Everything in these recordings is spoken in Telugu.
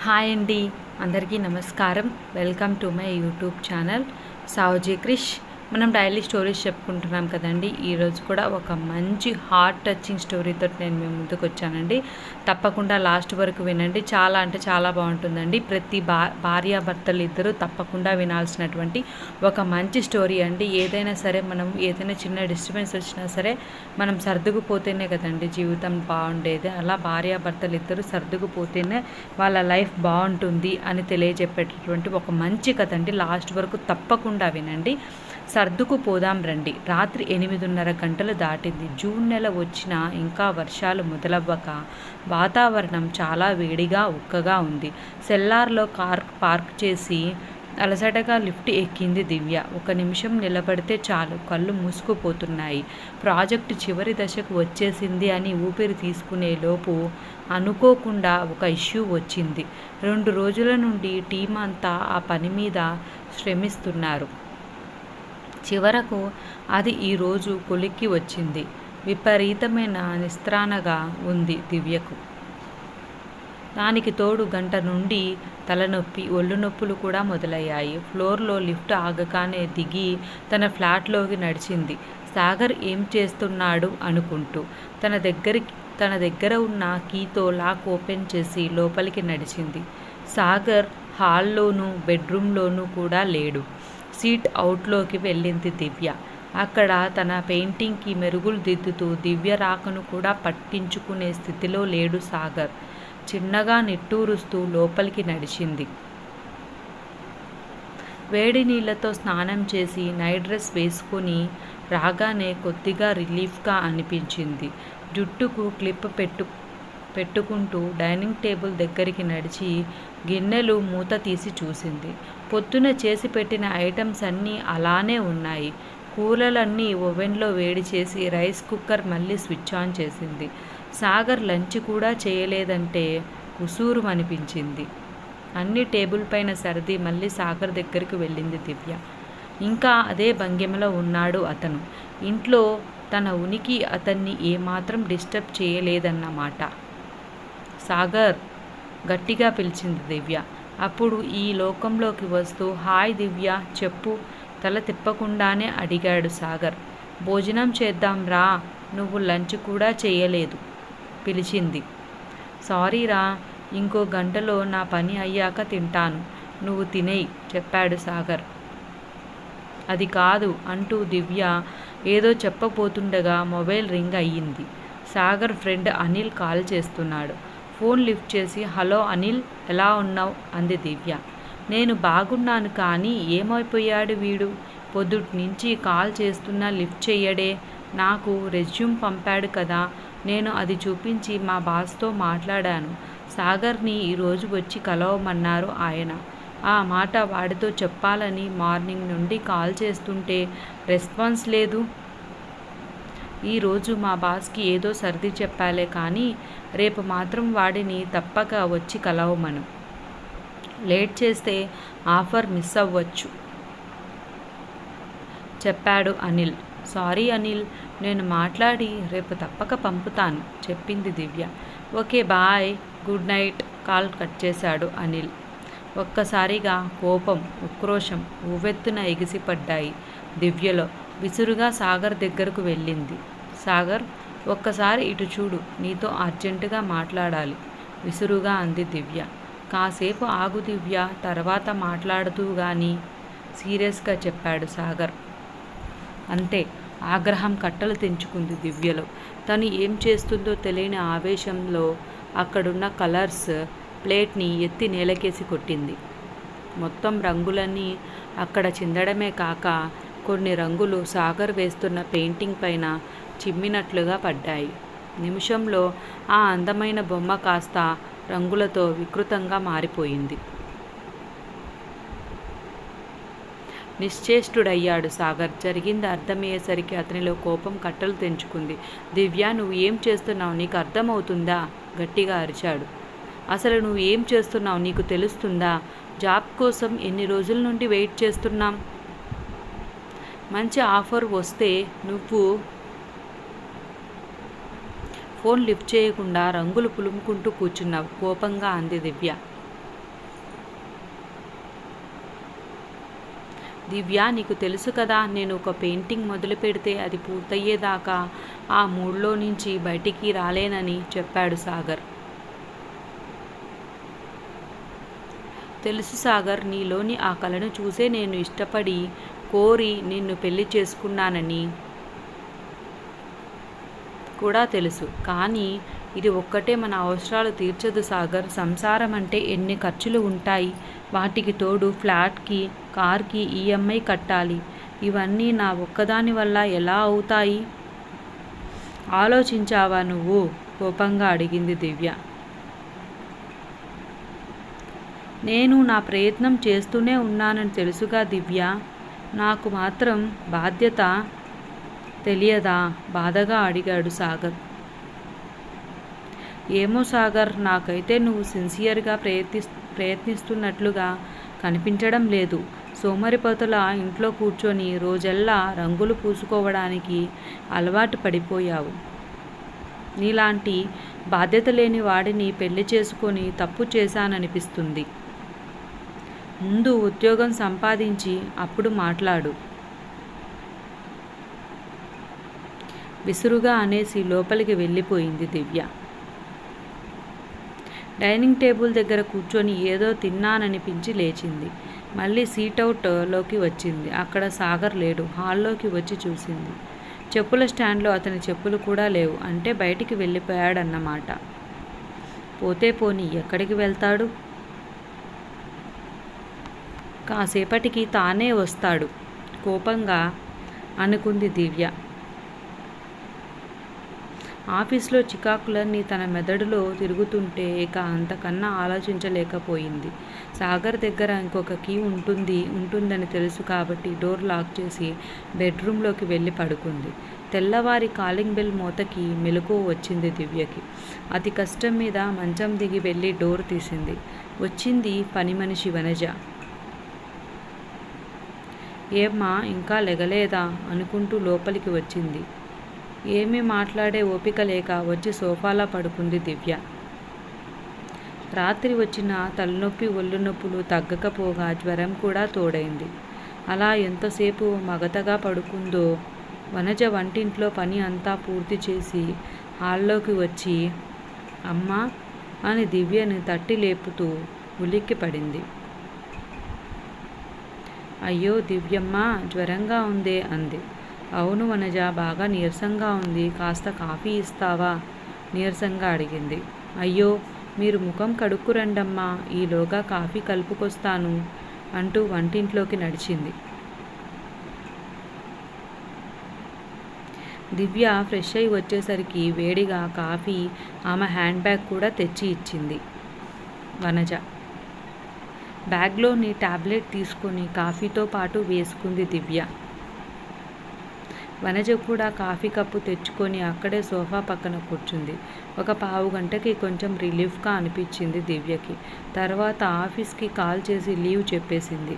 హాయ్ అండి, అందరికీ నమస్కారం. Welcome to my YouTube channel Savuji Krish. మనం డైలీ స్టోరీస్ చెప్పుకుంటున్నాం కదండి. ఈరోజు కూడా ఒక మంచి హార్ట్ టచింగ్ స్టోరీతో నేను మీ ముందుకు వచ్చానండి. తప్పకుండా లాస్ట్ వరకు వినండి. చాలా అంటే చాలా బాగుంటుందండి. ప్రతి భార్యాభర్తలు ఇద్దరూ తప్పకుండా వినాల్సినటువంటి ఒక మంచి స్టోరీ అండి. ఏదైనా సరే మనం ఏదైనా చిన్న డిస్టర్బెన్స్ వచ్చినా సరే మనం సర్దుకుపోతేనే కదండి జీవితం బాగుండేది. అలా భార్యాభర్తలు ఇద్దరు సర్దుకుపోతేనే వాళ్ళ లైఫ్ బాగుంటుంది అని తెలియజెప్పేటటువంటి ఒక మంచి కథ అండి. లాస్ట్ వరకు తప్పకుండా వినండి. సర్దుకుపోదాం రండి. రాత్రి 8:30 గంటలు దాటింది. జూన్ నెల వచ్చినా ఇంకా వర్షాలు మొదలవ్వక వాతావరణం చాలా వేడిగా ఉక్కగా ఉంది. సెల్లార్లో కార్ పార్క్ చేసి అలసటగా లిఫ్ట్ ఎక్కింది దివ్య. ఒక నిమిషం నిలబడితే చాలు, కళ్ళు మూసుకుపోతున్నాయి. ప్రాజెక్టు చివరి దశకు వచ్చేసింది అని ఊపిరి తీసుకునే లోపు అనుకోకుండా ఒక ఇష్యూ వచ్చింది. 2 రోజుల నుండి టీం అంతా ఆ పని మీద శ్రమిస్తున్నారు. చివరకు అది ఈరోజు కొలిక్కి వచ్చింది. విపరీతమైన నిస్త్రాణగా ఉంది దివ్యకు. దానికి తోడు గంట నుండి తలనొప్పి, ఒళ్ళు నొప్పులు కూడా మొదలయ్యాయి. ఫ్లోర్లో లిఫ్ట్ ఆగగానే దిగి తన ఫ్లాట్లోకి నడిచింది. సాగర్ ఏం చేస్తున్నాడు అనుకుంటూ తన దగ్గర ఉన్న కీతో లాక్ ఓపెన్ చేసి లోపలికి నడిచింది. సాగర్ హాల్లోనూ బెడ్రూమ్లోనూ కూడా లేడు. సీట్ అవుట్లోకి వెళ్ళింది దివ్య. అక్కడ తన పెయింటింగ్కి మెరుగులు దిద్దుతూ దివ్య రాకను కూడా పట్టించుకునే స్థితిలో లేడు సాగర్. చిన్నగా నిట్టూరుస్తూ లోపలికి నడిచింది. వేడి నీళ్లతో స్నానం చేసి నైట్ డ్రెస్ వేసుకుని రాగానే కొద్దిగా రిలీఫ్గా అనిపించింది. జుట్టుకు క్లిప్ పెట్టుకుంటూ డైనింగ్ టేబుల్ దగ్గరికి నడిచి గిన్నెలు మూత తీసి చూసింది. పొద్దున చేసి పెట్టిన ఐటమ్స్ అన్నీ అలానే ఉన్నాయి. కూరలన్నీ ఓవెన్లో వేడి చేసి రైస్ కుక్కర్ మళ్ళీ స్విచ్ ఆన్ చేసింది. సాగర్ లంచ్ కూడా చేయలేదంటే ఉసూరు అనిపించింది. అన్ని టేబుల్ పైన సర్ది మళ్ళీ సాగర్ దగ్గరికి వెళ్ళింది దివ్య. ఇంకా అదే భంగిమలో ఉన్నాడు అతను. ఇంట్లో తన ఉనికి అతన్ని ఏమాత్రం డిస్టర్బ్ చేయలేదన్నమాట. సాగర్ గట్టిగా పిలిచింది దివ్య. అప్పుడు ఈ లోకంలోకి వస్తూ హాయ్ దివ్య చెప్పు, తల తిప్పకుండానే అడిగాడు సాగర్. భోజనం చేద్దాం రా, నువ్వు లంచ్ కూడా చేయలేదు పిలిచింది. సారీ రా, ఇంకో గంటలో నా పని అయ్యాక తింటాను, నువ్వు తినేయి చెప్పాడు సాగర్. అది కాదు అంటూ దివ్య ఏదో చెప్పబోతుండగా మొబైల్ రింగ్ అయ్యింది. సాగర్ ఫ్రెండ్ అనిల్ కాల్ చేస్తున్నాడు. ఫోన్ లిఫ్ట్ చేసి హలో అనిల్, ఎలా ఉన్నావు అంది దివ్య. నేను బాగున్నాను, కానీ ఏమైపోయాడు వీడు? పొద్దుటి నుంచి కాల్ చేస్తున్నా లిఫ్ట్ చెయ్యడే. నాకు రెజ్యూమ్ పంపాడు కదా, నేను అది చూపించి మా బాస్తో మాట్లాడాను. సాగర్ని ఈరోజు వచ్చి కలవమన్నారు ఆయన. ఆ మాట వాడితో చెప్పాలని మార్నింగ్ నుండి కాల్ చేస్తుంటే రెస్పాన్స్ లేదు. ఈరోజు మా బాస్కి ఏదో సర్ది చెప్పాలే, కానీ రేపు మాత్రం వాడిని తప్పక వచ్చి కలవమను. లేట్ చేస్తే ఆఫర్ మిస్ అవ్వచ్చు చెప్పాడు అనిల్. సారీ అనిల్, నేను మాట్లాడి రేపు తప్పక పంపుతాను చెప్పింది Divya. Okay bye, good night. Call cut చేశాడు అనిల్. ఒక్కసారిగా కోపం, ఉక్రోషం ఉవ్వెత్తున ఎగిసిపడ్డాయి దివ్యలో. విసురుగా సాగర్ దగ్గరకు వెళ్ళింది. సాగర్, ఒక్కసారి ఇటు చూడు, నీతో అర్జెంటుగా మాట్లాడాలి విసురుగా అంది దివ్య. కాసేపు ఆగు దివ్య, తర్వాత మాట్లాడుతూ గాని సీరియస్గా చెప్పాడు సాగర్. అంతే, ఆగ్రహం కట్టలు తెంచుకుంది దివ్యలో. తను ఏం చేస్తుందో తెలియని ఆవేశంలో అక్కడున్న కలర్స్ ప్లేట్ని ఎత్తి నేలకేసి కొట్టింది. మొత్తం రంగులన్నీ అక్కడ చిందడమే కాక కొన్ని రంగులు సాగర్ వేస్తున్న పెయింటింగ్ పైన చిమ్మినట్లుగా పడ్డాయి. నిమిషంలో ఆ అందమైన బొమ్మ కాస్త రంగులతో వికృతంగా మారిపోయింది. నిశ్చేష్టుడయ్యాడు సాగర్. జరిగింది అర్థమయ్యేసరికి అతనిలో కోపం కట్టలు తెంచుకుంది. దివ్య, నువ్వు ఏం చేస్తున్నావు, నీకు అర్థమవుతుందా? గట్టిగా అరిచాడు. అసలు నువ్వు ఏం చేస్తున్నావు నీకు తెలుస్తుందా? జాబ్ కోసం ఎన్ని రోజుల నుండి వెయిట్ చేస్తున్నాం. మంచి ఆఫర్ వస్తే నువ్వు ఫోన్ లిఫ్ట్ చేయకుండా రంగులు పులుముకుంటూ కూర్చున్నావు కోపంగా అంది దివ్య. దివ్య, నీకు తెలుసు కదా, నేను ఒక పెయింటింగ్ మొదలు పెడితే అది పూర్తయ్యేదాకా ఆ మూడ్లో నుంచి బయటికి రాలేనని చెప్పాడు సాగర్. తెలుసు సాగర్, నీలోని ఆ కళను చూసే నేను ఇష్టపడి కోరి నిన్ను పెళ్లి చేసుకున్నానని కూడా తెలుసు. కానీ ఇది ఒక్కటే మన అవసరాలు తీర్చదు సాగర్. సంసారం అంటే ఎన్ని ఖర్చులు ఉంటాయి. వాటికి తోడు ఫ్లాట్కి, కార్కి ఈఎంఐ కట్టాలి. ఇవన్నీ నా ఒక్కదాని వల్ల ఎలా అవుతాయి? ఆలోచించావా నువ్వు? కోపంగా అడిగింది దివ్య. నేను నా ప్రయత్నం చేస్తూనే ఉన్నానని తెలుసుగా దివ్య. నాకు మాత్రం బాధ్యత తెలియదా? బాధగా అడిగాడు సాగర్. ఏమో సాగర్, నాకైతే నువ్వు సిన్సియర్గా ప్రయత్నిస్తున్నట్లుగా కనిపించడం లేదు. సోమరిపోతుల ఇంట్లో కూర్చొని రోజల్లా రంగులు పూసుకోవడానికి అలవాటు పడిపోయావు. నీలాంటి బాధ్యత లేని వాడిని పెళ్లి చేసుకొని తప్పు చేశాననిపిస్తుంది. ముందు ఉద్యోగం సంపాదించి అప్పుడు మాట్లాడు, విసురుగా అనేసి లోపలికి వెళ్ళిపోయింది దివ్య. డైనింగ్ టేబుల్ దగ్గర కూర్చొని ఏదో తిన్నాననిపించి లేచింది. మళ్ళీ సీటౌట్లోకి వచ్చింది. అక్కడ సాగర్ లేడు. హాల్లోకి వచ్చి చూసింది. చెప్పుల స్టాండ్లో అతని చెప్పులు కూడా లేవు. అంటే బయటికి వెళ్ళిపోయాడన్నమాట. పోతే పోనీ, ఎక్కడికి వెళ్తాడు? కాసేపటికి తానే వస్తాడు కోపంగా అనుకుంది దివ్య. ఆఫీస్లో చికాకులన్నీ తన మెదడులో తిరుగుతుంటే ఇక అంతకన్నా ఆలోచించలేకపోయింది. సాగర్ దగ్గర ఇంకొక కీ ఉంటుందని తెలుసు కాబట్టి డోర్ లాక్ చేసి బెడ్రూమ్లోకి వెళ్ళి పడుకుంది. తెల్లవారి కాలింగ్ బెల్ మోతకి మెలకువ వచ్చింది దివ్యకి. అతి కష్టం మీద మంచం దిగి వెళ్ళి డోర్ తీసింది. వచ్చింది పని మనిషి వనజ. ఏమ్మా, ఇంకా లెగలేదా అనుకుంటూ లోపలికి వచ్చింది. ఏమీ మాట్లాడే ఓపిక లేక వచ్చి సోఫాలో పడుకుంది దివ్య. రాత్రి వచ్చిన తలనొప్పి, ఒళ్ళు నొప్పులు తగ్గకపోగా జ్వరం కూడా తోడైంది. అలా ఎంతసేపు మగతగా పడుకుందో. వనజ వంటింట్లో పని అంతా పూర్తి చేసి హాల్లోకి వచ్చి అమ్మా అని దివ్యని తట్టి లేపుతూ ఉలిక్కి పడింది. అయ్యో దివ్యమ్మ, జ్వరంగా ఉందే అంది. అవును వనజ, బాగా నీరసంగా ఉంది. కాస్త కాఫీ ఇస్తావా? నీరసంగా అడిగింది. అయ్యో, మీరు ముఖం కడుక్కురండమ్మా, ఈలోగా కాఫీ కలుపుకొస్తాను అంటూ వంటింట్లోకి నడిచింది. దివ్య ఫ్రెష్ అయి వచ్చేసరికి వేడిగా కాఫీ, ఆమె హ్యాండ్ బ్యాగ్ కూడా తెచ్చి ఇచ్చింది వనజ. బ్యాగ్లోని టాబ్లెట్ తీసుకొని కాఫీతో పాటు వేసుకుంది దివ్య. వనజ కూడా కాఫీ కప్పు తెచ్చుకొని అక్కడే సోఫా పక్కన కూర్చుంది. ఒక పావు గంటకి కొంచెం రిలీఫ్గా అనిపించింది దివ్యకి. తర్వాత ఆఫీస్కి కాల్ చేసి లీవ్ చెప్పేసింది.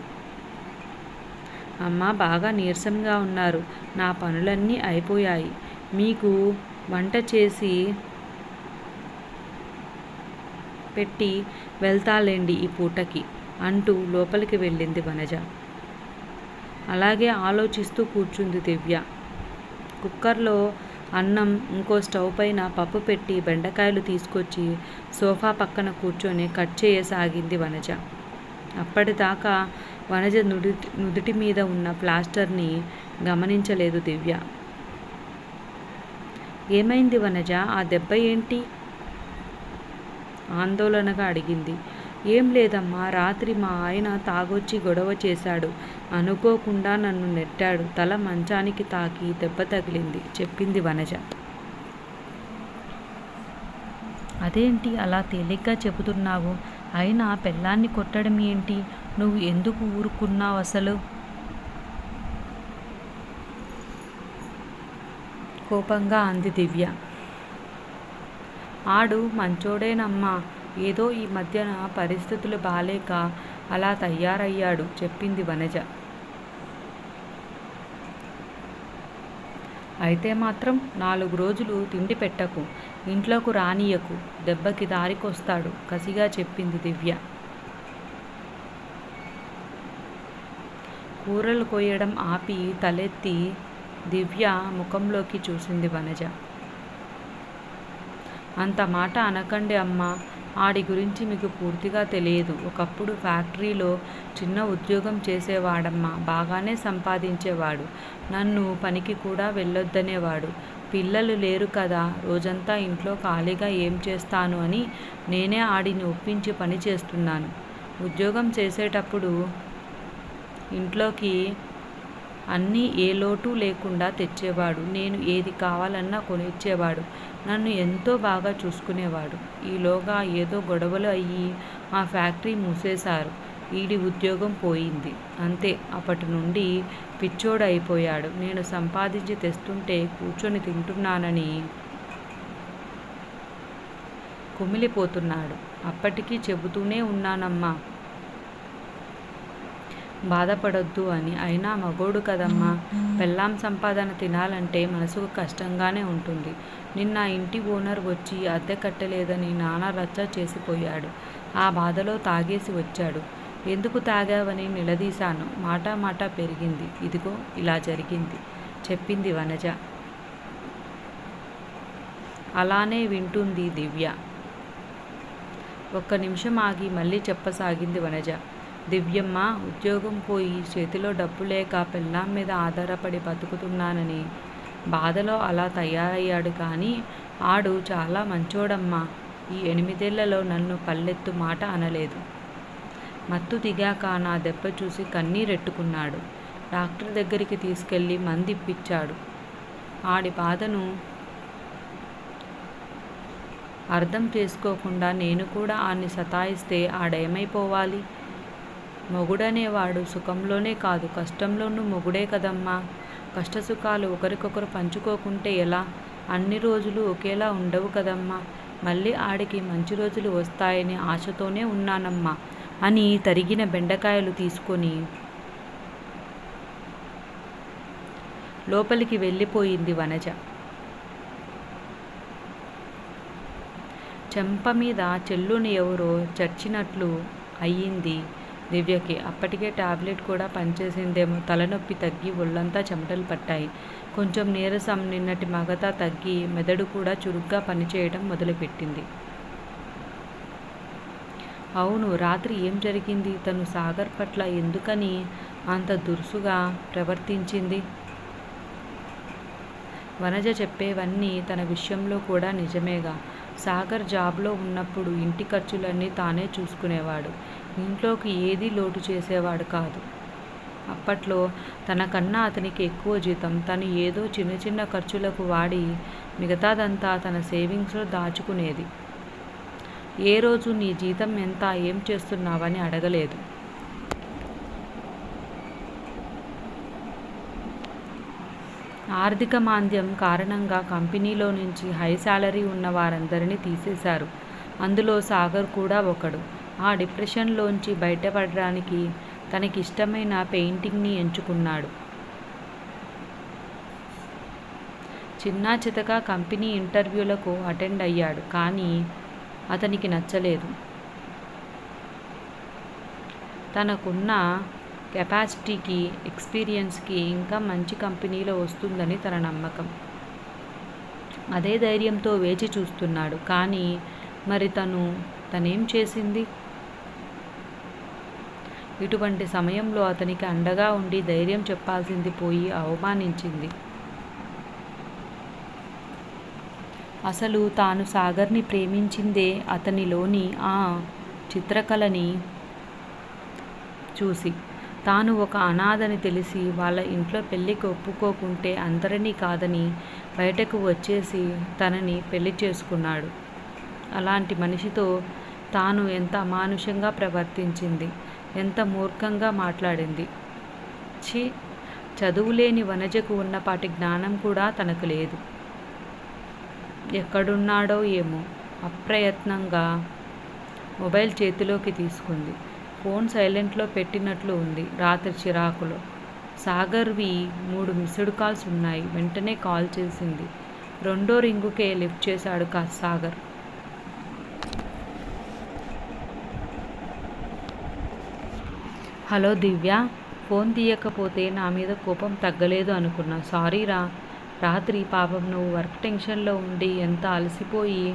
అమ్మ, బాగా నీరసంగా ఉన్నారు. నా పనులన్నీ అయిపోయాయి. మీకు వంట చేసి పెట్టి వెళ్తాలేండి ఈ పూటకి అంటూ లోపలికి వెళ్ళింది వనజ. అలాగే ఆలోచిస్తూ కూర్చుంది దివ్య. కుక్కర్లో అన్నం, ఇంకో స్టవ్ పైన పప్పు పెట్టి బెండకాయలు తీసుకొచ్చి సోఫా పక్కన కూర్చొని కట్ చేయసాగింది వనజ. అప్పటిదాకా వనజ నుదుటి మీద ఉన్న ప్లాస్టర్ని గమనించలేదు దివ్య. ఏమైంది వనజ? ఆ దెబ్బ ఏంటి? ఆందోళనగా అడిగింది. ఏం లేదమ్మా, రాత్రి మా ఆయన తాగొచ్చి గొడవ చేశాడు. అనుకోకుండా నన్ను నెట్టాడు. తల మంచానికి తాకి దెబ్బ తగిలింది చెప్పింది వనజ. అదేంటి అలా తేలిగ్గా చెబుతున్నావు? అయినా పెళ్ళాన్ని కొట్టడం ఏంటి? నువ్వు ఎందుకు ఊరుకున్నావు అసలు? కోపంగా అంది దివ్య. ఆడు మంచోడేనమ్మా, ఏదో ఈ మధ్యన పరిస్థితులు బాలేక అలా తయారయ్యాడు చెప్పింది వనజ. అయితే మాత్రం 4 రోజులు తిండి పెట్టకు, ఇంట్లోకి రానియకు, దెబ్బకి దారికొస్తాడు కసిగా చెప్పింది దివ్య. కూరలు కొయ్యడం ఆపి తలెత్తి దివ్య ముఖంలోకి చూసింది వనజ. అంత మాట అనకండి అమ్మా, ఆడి గురించి మీకు పూర్తిగా తెలియదు. ఒకప్పుడు ఫ్యాక్టరీలో చిన్న ఉద్యోగం చేసేవాడమ్మా, బాగానే సంపాదించేవాడు. నన్ను పనికి కూడా వెళ్ళొద్దనేవాడు. పిల్లలు లేరు కదా, రోజంతా ఇంట్లో ఖాళీగా ఏం చేస్తాను అని నేనే ఆడిని ఒప్పించి పని చేస్తున్నాను. ఉద్యోగం చేసేటప్పుడు ఇంట్లోకి అన్నీ ఏ లోటు లేకుండా తెచ్చేవాడు. నేను ఏది కావాలన్నా కొనిచ్చేవాడు. నన్ను ఎంతో బాగా చూసుకునేవాడు. ఈలోగా ఏదో గొడవలు అయ్యి ఆ ఫ్యాక్టరీ మూసేశారు. ఈడి ఉద్యోగం పోయింది. అంతే, అప్పటి నుండి పిచ్చోడు అయిపోయాడు. నేను సంపాదించి తెస్తుంటే కూర్చొని తింటున్నానని కుమిలిపోతున్నాడు. అప్పటికీ చెబుతూనే ఉన్నానమ్మా, బాధపడొద్దు అని. అయినా మగోడు కదమ్మా, పెళ్ళాం సంపాదన తినాలంటే మనసుకు కష్టంగానే ఉంటుంది. నిన్న ఇంటి ఓనర్ వచ్చి అద్దె కట్టలేదని నాన్న రచ్చ చేసిపోయాడు. ఆ బాధలో తాగేసి వచ్చాడు. ఎందుకు తాగావని నిలదీశాను. మాట పెరిగింది. ఇదిగో ఇలా జరిగింది చెప్పింది వనజ. అలానే వింటుంది దివ్య. ఒక్క నిమిషం ఆగి మళ్ళీ చెప్పసాగింది వనజ. దివ్యమ్మ, ఉద్యోగం పోయి చేతిలో డబ్బు లేక పెళ్ళాం మీద ఆధారపడి బతుకుతున్నానని బాధలో అలా తయారయ్యాడు. కానీ ఆడు చాలా మంచోడమ్మా. ఈ 8 ఏళ్లలో నన్ను పల్లెత్తు మాట అనలేదు. మత్తు దిగాక నా దెబ్బ చూసి కన్నీరెట్టుకున్నాడు. డాక్టర్ దగ్గరికి తీసుకెళ్ళి మందిప్పించాడు. ఆడి బాధను అర్థం చేసుకోకుండా నేను కూడా ఆడిని సతాయిస్తే ఆడేమైపోవాలి? మొగుడనేవాడు సుఖంలోనే కాదు, కష్టంలోనూ మొగుడే కదమ్మా. కష్టసుఖాలు ఒకరికొకరు పంచుకోకుంటే ఎలా? అన్ని రోజులు ఒకేలా ఉండవు కదమ్మా. మళ్ళీ ఆడికి మంచి రోజులు వస్తాయని ఆశతోనే ఉన్నానమ్మా అని తరిగిన బెండకాయలు తీసుకొని లోపలికి వెళ్ళిపోయింది వనజ. చెంప మీద చెల్లుని ఎవరో చచ్చినట్లు అయ్యింది దివ్యకి. అప్పటికే టాబ్లెట్ కూడా పనిచేసిందేమో. తలనొప్పి తగ్గి ఒళ్ళంతా చెమటలు పట్టాయి. కొంచెం నీరసం, నిన్నటి మగత తగ్గి మెదడు కూడా చురుగ్గా పనిచేయడం మొదలుపెట్టింది. అవును, రాత్రి ఏం జరిగింది? తను సాగర్ పట్ల ఎందుకని అంత దురుసుగా ప్రవర్తించింది? వనజ చెప్పేవన్నీ తన విషయంలో కూడా నిజమేగా. సాగర్ జాబ్లో ఉన్నప్పుడు ఇంటి ఖర్చులన్నీ తానే చూసుకునేవాడు. ఇంట్లోకి ఏదీ లోటు చేసేవాడు కాదు. అప్పట్లో తనకన్నా అతనికి ఎక్కువ జీతం. తను ఏదో చిన్న చిన్న ఖర్చులకు వాడి మిగతాదంతా తన సేవింగ్స్లో దాచుకునేది. ఏ రోజు నీ జీతం ఎంత, ఏం చేస్తున్నావని అడగలేదు. ఆర్థిక మాంద్యం కారణంగా కంపెనీలో నుంచి హై శాలరీ ఉన్న వారందరినీ తీసేశారు. అందులో సాగర్ కూడా ఒకడు. ఆ డిప్రెషన్లోంచి బయటపడడానికి తనకిష్టమైన పెయింటింగ్ని ఎంచుకున్నాడు. చిన్నా చితకా కంపెనీ ఇంటర్వ్యూలకు అటెండ్ అయ్యాడు. కానీ అతనికి నచ్చలేదు. తనకున్న కెపాసిటీకి, ఎక్స్పీరియన్స్కి ఇంకా మంచి కంపెనీలో వస్తుందని తన నమ్మకం. అదే ధైర్యంతో వేచి చూస్తున్నాడు. కానీ మరి తనేం చేసింది? ఇటువంటి సమయంలో అతనికి అండగా ఉండి ధైర్యం చెప్పాల్సింది పోయి అవమానించింది. అసలు తాను సాగర్ని ప్రేమించిందే అతనిలోని ఆ చిత్రకళని చూసి. తాను ఒక అనాథని తెలిసి వాళ్ళ ఇంట్లో పెళ్ళికి ఒప్పుకోకుంటే అందరినీ కాదని బయటకు వచ్చేసి తనని పెళ్లి చేసుకున్నాడు. అలాంటి మనిషితో తాను ఎంత అమానుషంగా ప్రవర్తించింది, ఎంత మూర్ఖంగా మాట్లాడింది. ఛీ, చదువులేని వనజకు ఉన్నపాటి జ్ఞానం కూడా తనకు లేదు. ఎక్కడున్నాడో ఏమో. అప్రయత్నంగా మొబైల్ చేతిలోకి తీసుకుంది. ఫోన్ సైలెంట్లో పెట్టినట్లు ఉంది. రాత్రి చిరాకులో సాగర్వి 3 మిస్డ్ కాల్స్ ఉన్నాయి. వెంటనే కాల్ చేసింది. 2వ రింగుకే లిఫ్ట్ చేశాడు సాగర్. హలో దివ్య, ఫోన్ తీయకపోతే నా మీద కోపం తగ్గలేదు అనుకున్నా. సారీరా. రాత్రి పాపం నువ్వు వర్క్ టెన్షన్లో ఉండి ఎంత అలసిపోయి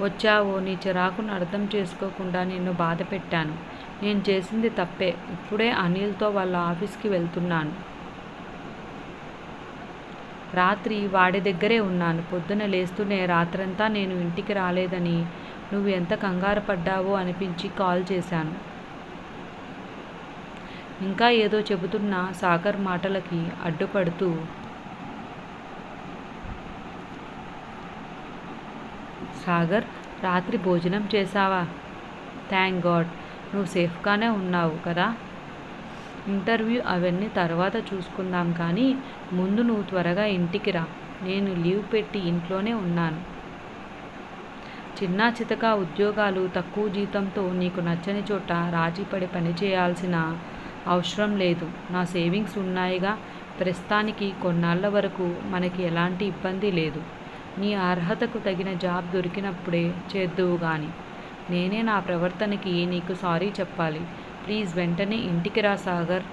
వచ్చావో. నీ చిరాకును అర్థం చేసుకోకుండా నిన్ను బాధ పెట్టాను. నేను చేసింది తప్పే. ఇప్పుడే అనిల్తో వాళ్ళ ఆఫీస్కి వెళ్తున్నాను. రాత్రి వాడి దగ్గరే ఉన్నాను. పొద్దున లేస్తూనే రాత్రంతా నేను ఇంటికి రాలేదని నువ్వు ఎంత కంగారు పడ్డావో అనిపించి కాల్ చేశాను. ఇంకా ఏదో చెబుతున్న సాగర్ మాటలకి అడ్డుపడుతూ, సాగర్, రాత్రి భోజనం చేశావా? థ్యాంక్ గాడ్, నువ్వు సేఫ్గానే ఉన్నావు కదా. ఇంటర్వ్యూ అవన్నీ తర్వాత చూసుకుందాం, కానీ ముందు నువ్వు త్వరగా ఇంటికి రా. నేను లీవ్ పెట్టి ఇంట్లోనే ఉన్నాను. చిన్నా చితకా ఉద్యోగాలు తక్కువ జీతంతో నీకు నచ్చని చోట రాజీపడి పని చేయాల్సిన అవసరం లేదు. నా సేవింగ్స్ ఉన్నాయిగా. ప్రస్తుతానికి కొన్నాళ్ల వరకు మనకి ఎలాంటి ఇబ్బంది లేదు. నీ అర్హతకు తగిన జాబ్ దొరికినప్పుడే చేద్దువు గాని. నేనే నా ప్రవర్తనకి నీకు సారీ చెప్పాలి. ప్లీజ్ వెంటనే ఇంటికి రా సాగర్,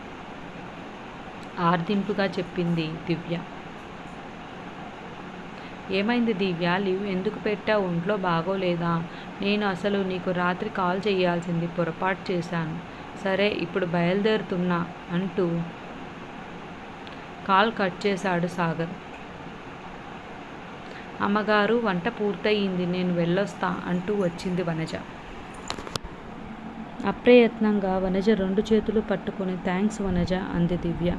ఆర్దింపుగా చెప్పింది దివ్య. ఏమైంది దివ్య? లీవ్ ఎందుకు పెట్టావు? ఒంట్లో బాగోలేదా? నేను అసలు నీకు రాత్రి కాల్ చేయాల్సింది, పొరపాటు చేశాను. సరే, ఇప్పుడు బయలుదేరుతున్నా అంటూ కాల్ కట్ చేశాడు సాగర్. అమ్మగారు, వంట పూర్తయింది, నేను వెళ్ళొస్తా అంటూ వచ్చింది వనజ. అప్రయత్నంగా వనజ 2 చేతులు పట్టుకుని థ్యాంక్స్ వనజ అంది దివ్య.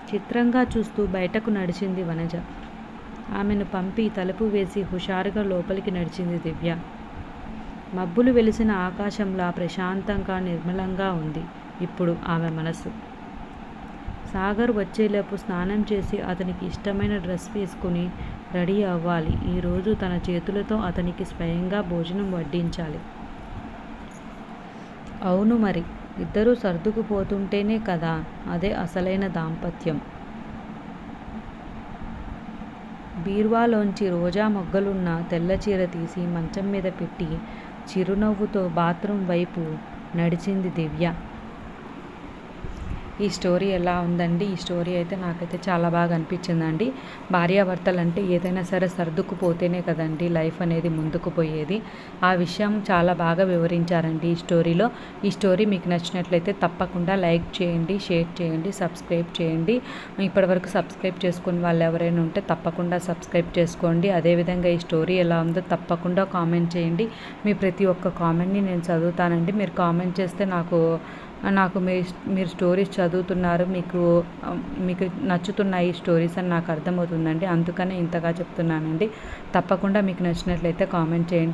చిత్రంగా చూస్తూ బయటకు నడిచింది వనజ. ఆమెను పంపి తలుపు వేసి హుషారుగా లోపలికి నడిచింది దివ్య. మబ్బులు వెలిసిన ఆకాశంలా ప్రశాంతంగా నిర్మలంగా ఉంది ఇప్పుడు ఆమె మనసు. సాగర్ వచ్చేలోపు స్నానం చేసి అతనికి ఇష్టమైన డ్రెస్ వేసుకుని రెడీ అవ్వాలి. ఈరోజు తన చేతులతో అతనికి స్వయంగా భోజనం వడ్డించాలి. అవును మరి, ఇద్దరూ సర్దుకుపోతుంటేనే కదా అదే అసలైన దాంపత్యం. బీరువాలోంచి రోజా మొగ్గలున్న తెల్ల చీర తీసి మంచం మీద పెట్టి చిరునవ్వుతో బాత్రూమ్ వైపు నడిచింది దివ్య. ఈ స్టోరీ ఎలా ఉందండి? ఈ స్టోరీ అయితే నాకైతే చాలా బాగా అనిపించిందండి. భార్యాభర్తలు అంటే ఏదైనా సరే సర్దుకుపోతేనే కదండి లైఫ్ అనేది ముందుకు పోయేది. ఆ విషయం చాలా బాగా వివరించారండి ఈ స్టోరీలో. ఈ స్టోరీ మీకు నచ్చినట్లయితే తప్పకుండా లైక్ చేయండి, షేర్ చేయండి, సబ్స్క్రైబ్ చేయండి. ఇప్పటివరకు సబ్స్క్రైబ్ చేసుకుని వాళ్ళు ఎవరైనా ఉంటే తప్పకుండా సబ్స్క్రైబ్ చేసుకోండి. అదేవిధంగా ఈ స్టోరీ ఎలా ఉందో తప్పకుండా కామెంట్ చేయండి. మీ ప్రతి ఒక్క కామెంట్ని నేను చదువుతానండి. మీరు కామెంట్ చేస్తే నాకు మీరు స్టోరీస్ చదువుతున్నారు, మీకు నచ్చుతున్నాయి ఈ స్టోరీస్ అని నాకు అర్థమవుతుందండి. అందుకనే ఇంతగా చెప్తున్నానండి. తప్పకుండా మీకు నచ్చినట్లయితే కామెంట్ చేయండి.